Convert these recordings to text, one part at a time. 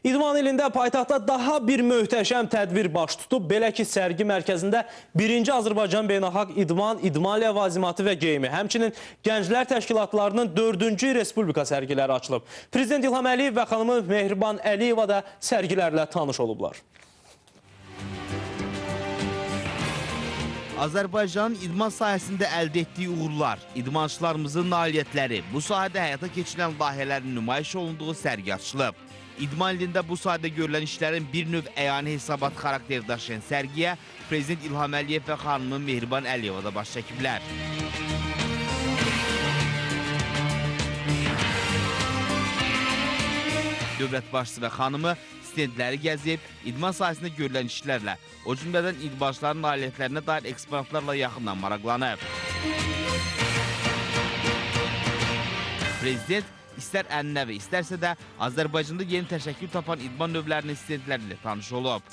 İdman ilində paytaxtda daha bir möhtəşəm tədbir baş tutub. Belə ki, sərgi mərkəzində 1-ci Azərbaycan Beynəlxalq İdman ləvazimatı və geyimi, həmçinin Gənclər Təşkilatlarının 4-cü Respublika sərgiləri açılıb. Prezident İlham Əliyev və xanımı Mehriban Əliyeva da sərgilərlə tanış olublar. Azərbaycanın idman sahəsində əldə etdiyi uğurlar, idmançılarımızın nailiyyətləri, bu sahədə həyata keçirilən layihələrin nümayiş olunduğu sərgi açılıb. İdman ilində bu sahədə görülən işlərin bir növ əyani hesabat xarakteri daşıyan sərgiyə Prezident İlham Əliyev və xanımı Mehriban Əliyeva da baş çəkiblər. Dövlət başçısı və xanımı stendləri gəzib, idman sahəsində görülən işlərlə, o cümlədən idmançıların nailiyyətlərinə dair eksponatlarla yaxından maraqlanıb. Prezident istər ənənəvi, istərsə də Azərbaycanda yeni təşəkkül tapan idman növlərinin stendləri ilə tanış olub.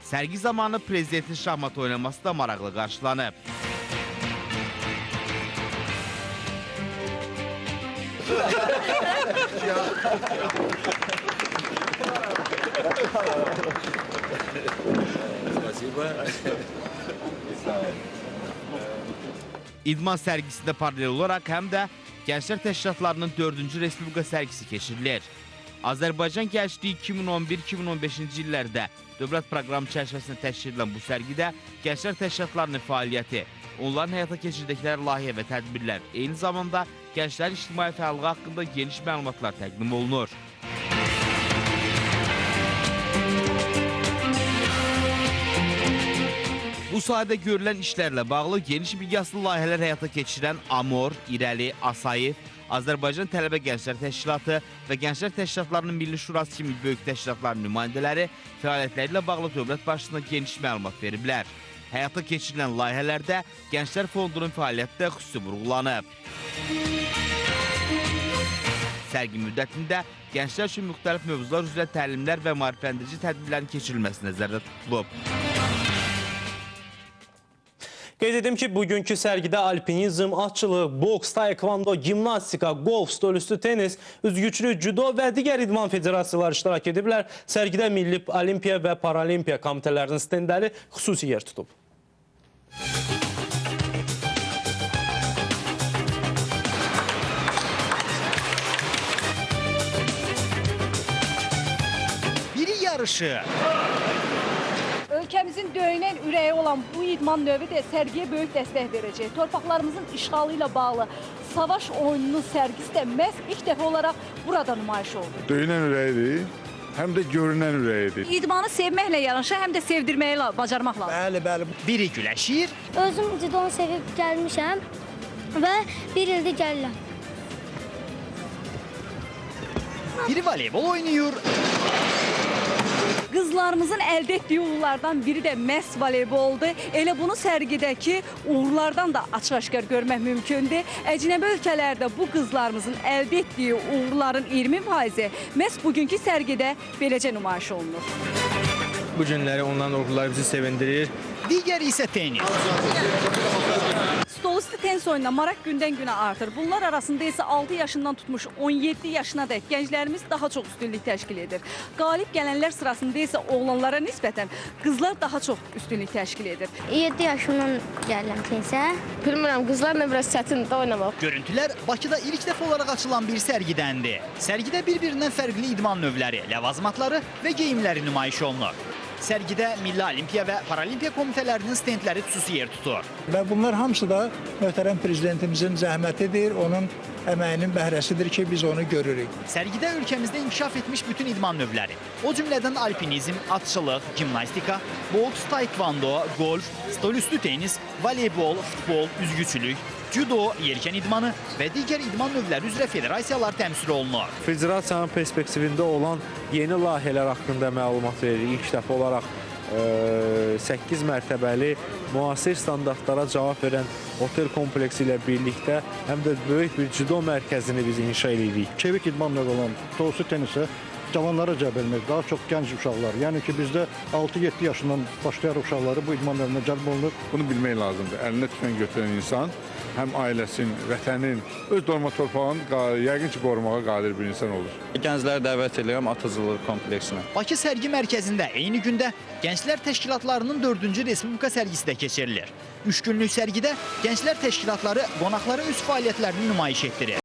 Sərgi zamanı Prezidentin şahmat oynaması da maraqlı qarşılanıb. İdman sərgisində paralel olaraq həm də Gənclər Təşkilatlarının 4-cü Respublika sərgisi keçirilir. Azərbaycan Gəncliyi 2011-2015-ci illərdə dövlət proqramı çərçivəsində təşkil edilən bu sərgidə Gənclər Təşkilatlarının fəaliyyəti, onların həyata keçirdikləri layihə və tədbirlər, eyni zamanda gənclərin ictimai fəallığı haqqında geniş məlumatlar təqdim olunur. Bu sahədə görülən işlərlə bağlı geniş miqyaslı layihələr həyata keçirən Amor, İrəli, Asayiv, Azərbaycan Tələbə Gənclər Təşkilatı və Gənclər Təşkilatlarının Milli Şurası kimi böyük təşkilatların nümayəndələri fəaliyyətləri ilə bağlı dövlət başçısına geniş məlumat veriblər. Həyata keçirilən layihələrdə Gənclər Fondunun fəaliyyəti də xüsusi vurğulanıb. Sərgi müddətində gənclər üçün müxtəlif mövzular üzrə təlimlər və maarifləndirici tədbirlərin keçirilməsi nəzərdə tutulub. Qeyd edim ki, bugünkü sərgidə alpinizm, atçılıq, boks, taekvondo, gimnastika, golf, stolüstü tenis, üzgüçlü, judo və digər idman federasiyaları iştirak ediblər. Sərgidə Milli Olimpiya və Paralimpiya komitələrinin stendləri xüsusi yer tutub. Biri yarışı. Ölkəmizin döyünən ürəyi olan bu idman növü də sərgiyə böyük dəstək verəcək. Torpaqlarımızın işğalı ilə bağlı savaş oyununun sərgisi də məhz ilk dəfə olaraq burada nümayiş oldu. Döyünən ürəyidir, həm də görünən ürəyidir. İdmanı sevməklə yanaşı, həm də sevdirməyi bacarmaq lazım. Bəli. Biri güləşir. Özüm judonu sevib gəlmişəm və bir ildir gəlirəm. Biri voleybol oynayır. Qızlarımızın əldə etdiyi uğurlardan biri də məhz voleyboldur. Elə bunu sərgidəki uğurlardan da açıq-aşkar görmək mümkündür. Əcnəbi ölkələrdə bu qızlarımızın əldə etdiyi uğurların 20%-i məhz bugünkü sərgidə beləcə nümayiş olunur. Bu günləri onların uğurları bizi sevindirir. Digəri isə tenis. Stolüstü tenis oyununa maraq gündən-günə artır. Bunlar arasında isə 6 yaşından tutmuş 17 yaşına dək gənclərimiz daha çox üstünlük təşkil edir. Qalib gələnlər sırasında isə oğlanlara nisbətən qızlar daha çox üstünlük təşkil edir. 7 yaşımdan gəlirəm tenisə. Bilmirəm, qızlarla biraz çətindir oynamaq. Görüntülər Bakıda ilk dəfə olaraq açılan bir sərgidəndir. Sərgidə bir-birindən fərqli idman növləri, ləvazimatları və geyimləri nümayiş olunur. Sərgidə Milli Olimpiya və Paralimpiya komitələrinin stendləri xüsusi yer tutur. Və bunlar hamısı da möhtərəm prezidentimizin zəhmətidir, onun əməyinin bəhrəsidir ki, biz onu görürük. Sərgidə ölkəmizdə inkişaf etmiş bütün idman növləri, o cümlədən alpinizm, atçılıq, gimnastika, boks, taekvondo, golf, stolüstü tenis, voleybol, futbol, üzgüçülük, judo, yelkən idmanı və digər idman növləri üzrə federasiyalar təmsil olunur. Federasiyanın perspektivində olan yeni layihələr haqqında məlumat verir. İlk dəfə olaraq 8 mərtəbəli müasir standartlara cavab verən otel kompleksi ilə birlikdə həm də böyük bir judo mərkəzini biz inşa edirik. Çevik idman növü olan stolüstü tenisə cavanlara cəlb etmək, daha çox gənc uşaqlar. Yəni ki, bizdə 6-7 yaşından başlayan uşaqları bu idman növünə cəlb olunur. Bunu bilmək lazımdır. Əlinə tüfəng götürən insan həm ailəsin, vətənin, öz doğma torpağını yəqin ki, qorumağa qadir bir insan olur. Gəncləri dəvət edirəm atıcılıq kompleksinə. Bakı sərgi mərkəzində eyni gündə Gənclər Təşkilatlarının 4-cü Respublika sərgisi də keçirilir. 3 günlük sərgidə Gənclər Təşkilatları qonaqlara öz fəaliyyətlərini nümayiş etdirir.